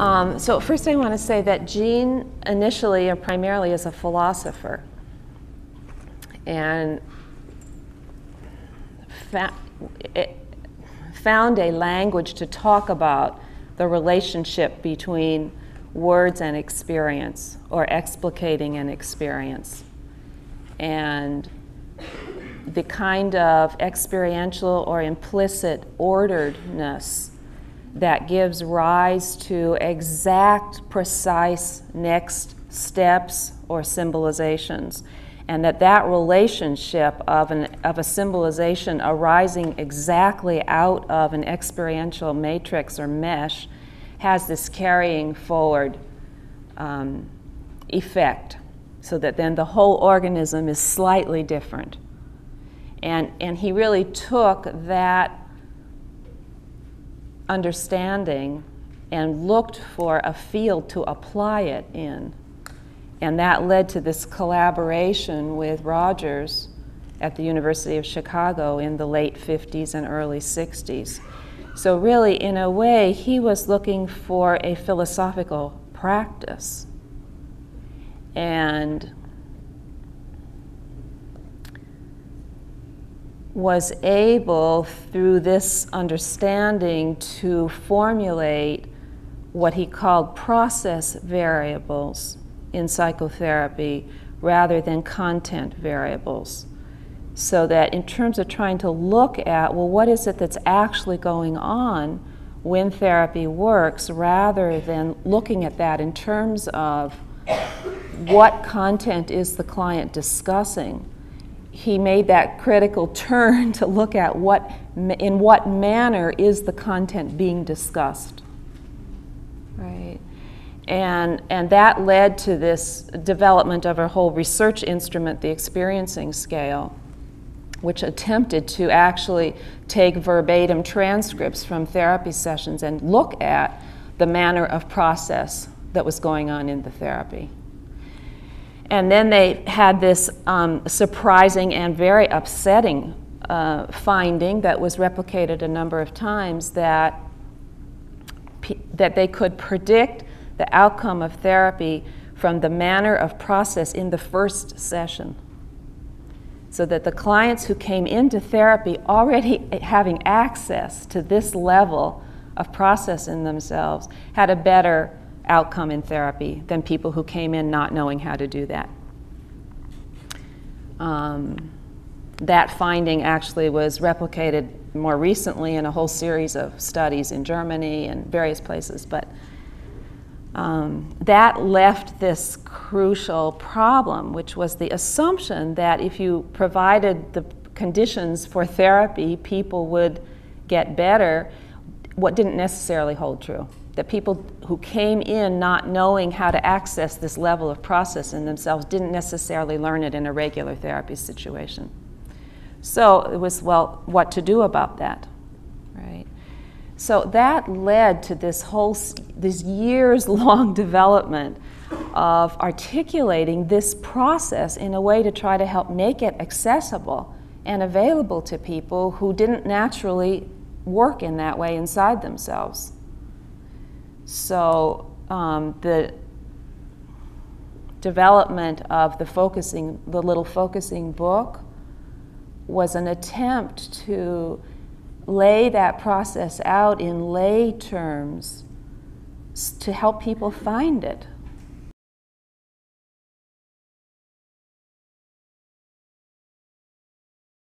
So first I want to say that Gene initially and primarily is a philosopher, and found a language to talk about the relationship between words and experience, or explicating an experience, and the kind of experiential or implicit orderedness that gives rise to exact, precise next steps or symbolizations, and that relationship of a symbolization arising exactly out of an experiential matrix or mesh has this carrying forward effect, so that then the whole organism is slightly different. And he really took that understanding and looked for a field to apply it in. And that led to this collaboration with Rogers at the University of Chicago in the late 50s and early 60s. So really, in a way, he was looking for a philosophical practice. And was able, through this understanding, to formulate what he called process variables in psychotherapy rather than content variables. So that in terms of trying to look at, well, what is it that's actually going on when therapy works, rather than looking at that in terms of what content is the client discussing, he made that critical turn to look at in what manner is the content being discussed, right? And that led to this development of a whole research instrument, the experiencing scale, which attempted to actually take verbatim transcripts from therapy sessions and look at the manner of process that was going on in the therapy. And then they had this surprising and very upsetting finding that was replicated a number of times, that they could predict the outcome of therapy from the manner of process in the first session. So that the clients who came into therapy already having access to this level of process in themselves had a better outcome in therapy than people who came in not knowing how to do that. That finding actually was replicated more recently in a whole series of studies in Germany and various places, but that left this crucial problem, which was the assumption that if you provided the conditions for therapy, people would get better, what didn't necessarily hold true. That people who came in not knowing how to access this level of process in themselves didn't necessarily learn it in a regular therapy situation. So it was, well, what to do about that, right? So that led to this years-long development of articulating this process in a way to try to help make it accessible and available to people who didn't naturally work in that way inside themselves. So the development of the little focusing book was an attempt to lay that process out in lay terms to help people find it.